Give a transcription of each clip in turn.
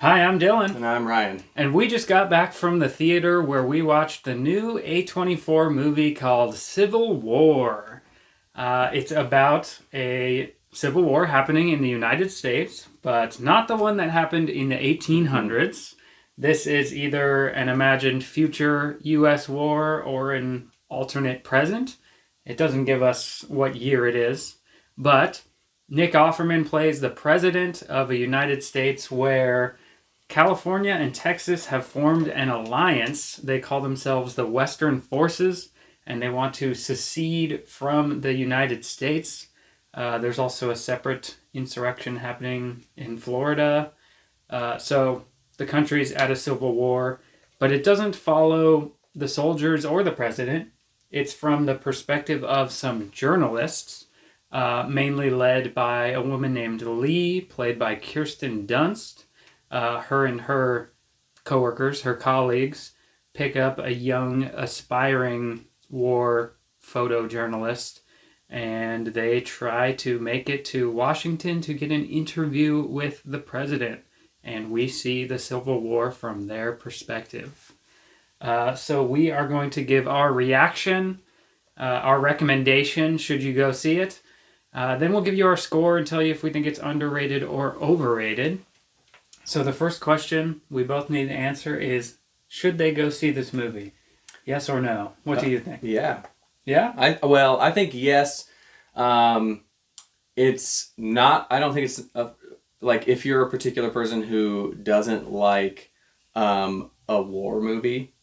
Hi, I'm Dillon. And I'm Ryan. And we just got back from the theater where we watched the new A24 movie called Civil War. It's about a civil war happening in the United States, but not the one that happened in the 1800s. This is either an imagined future U.S. war or an alternate present. It doesn't give us what year it is, but Nick Offerman plays the president of a United States where California and Texas have formed an alliance. They call themselves the Western Forces, and they want to secede from the United States. There's also a separate insurrection happening in Florida. So the country's at a civil war, but it doesn't follow the soldiers or the president. It's from the perspective of some journalists, mainly led by a woman named Lee, played by Kirsten Dunst. Her and her coworkers, her colleagues, pick up a young, aspiring war photojournalist, and they try to make it to Washington to get an interview with the president. And we see the Civil War from their perspective. So we are going to give our reaction, our recommendation, should you go see it. Then we'll give you our score and tell you if we think it's underrated or overrated. So the first question we both need to answer is, should they go see this movie? Yes or no? What do you think? Yeah. Yeah? I think yes. It's not, I don't think it's, like, if you're a particular person who doesn't like a war movie,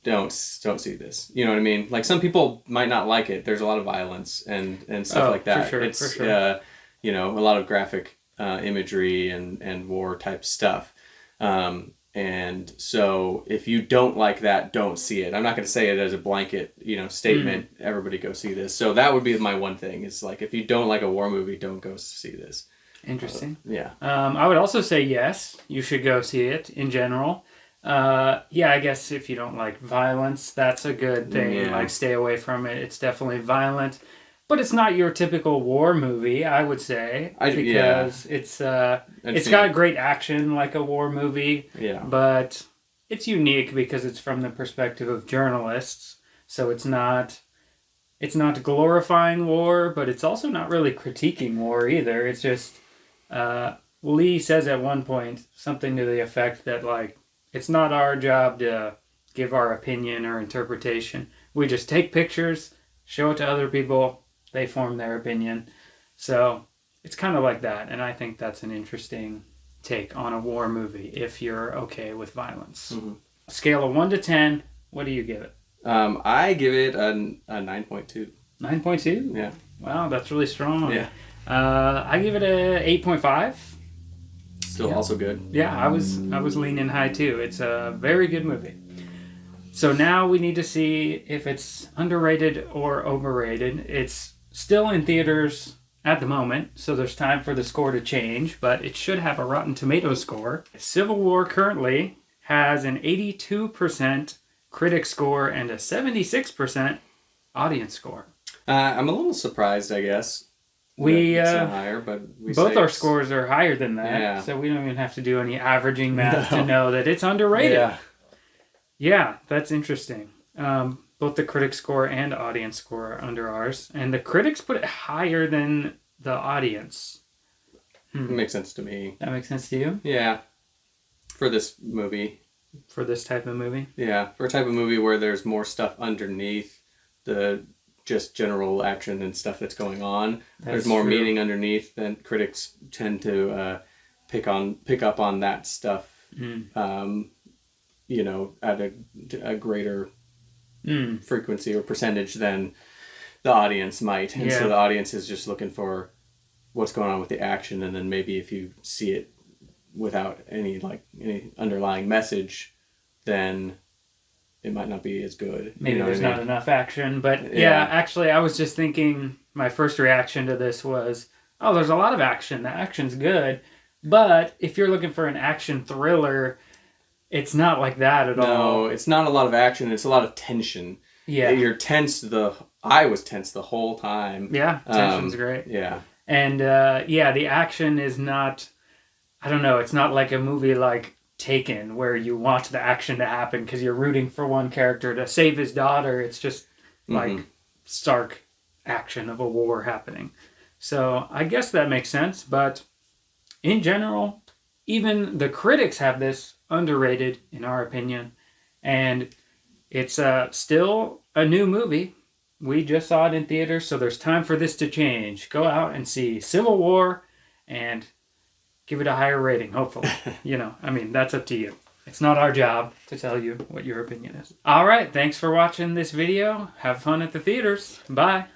don't see this. You know what I mean? Like, some people might not like it. There's a lot of violence and stuff like that. For sure. A lot of graphic imagery and war type stuff. And so if you don't like that, don't see it. I'm not going to say it as a blanket, statement. Everybody go see this. So that would be my one thing. Is like, if you don't like a war movie, don't go see this. Interesting. Yeah. I would also say yes, you should go see it in general. I guess if you don't like violence, that's a good thing. Yeah. Like, stay away from it. It's definitely violent. But it's not your typical war movie, I would say, because it's got great action like a war movie. Yeah. But it's unique because it's from the perspective of journalists, so it's not glorifying war, but it's also not really critiquing war either. It's just Lee says at one point something to the effect that, like, it's not our job to give our opinion or interpretation. We just take pictures, show it to other people. They form their opinion. So it's kind of like that. And I think that's an interesting take on a war movie if you're okay with violence. Mm-hmm. Scale of 1 to 10, what do you give it? I give it a 9.2. 9.2? Yeah. Wow, that's really strong. Yeah. I give it a 8.5. Still also good. Yeah, I was leaning high too. It's a very good movie. So now we need to see if it's underrated or overrated. It's still in theaters at the moment, so there's time for the score to change, but it should have a Rotten Tomatoes score. Civil War currently has an 82% critic score and a 76% audience score. I'm a little surprised, I guess. It's not higher, but both our scores are higher than that, so we don't even have to do any averaging math to know that it's underrated. Yeah, that's interesting. Both the critic score and audience score are under ours, and the critics put it higher than the audience. It makes sense to me. That makes sense to you? Yeah. For this movie. For this type of movie? Yeah, for a type of movie where there's more stuff underneath the just general action and stuff that's going on. There's more meaning underneath, and critics tend to pick up on that stuff. At a greater frequency or percentage than the audience might. And so the audience is just looking for what's going on with the action, and then maybe if you see it without any underlying message, then it might not be as good. Maybe there's not enough action, but actually I was just thinking, my first reaction to this was, oh, there's a lot of action. The action's good, but if you're looking for an action thriller, it's not like that at all. No, it's not a lot of action. It's a lot of tension. Yeah. You're tense. I was tense the whole time. Yeah, tension's great. Yeah. And, the action is not, I don't know, it's not like a movie like Taken, where you want the action to happen because you're rooting for one character to save his daughter. It's just like stark action of a war happening. So I guess that makes sense, but in general, even the critics have this underrated, in our opinion, and it's still a new movie. We just saw it in theaters, so there's time for this to change. Go out and see Civil War and give it a higher rating, hopefully. That's up to you. It's not our job to tell you what your opinion is. All right, thanks for watching this video. Have fun at the theaters. Bye.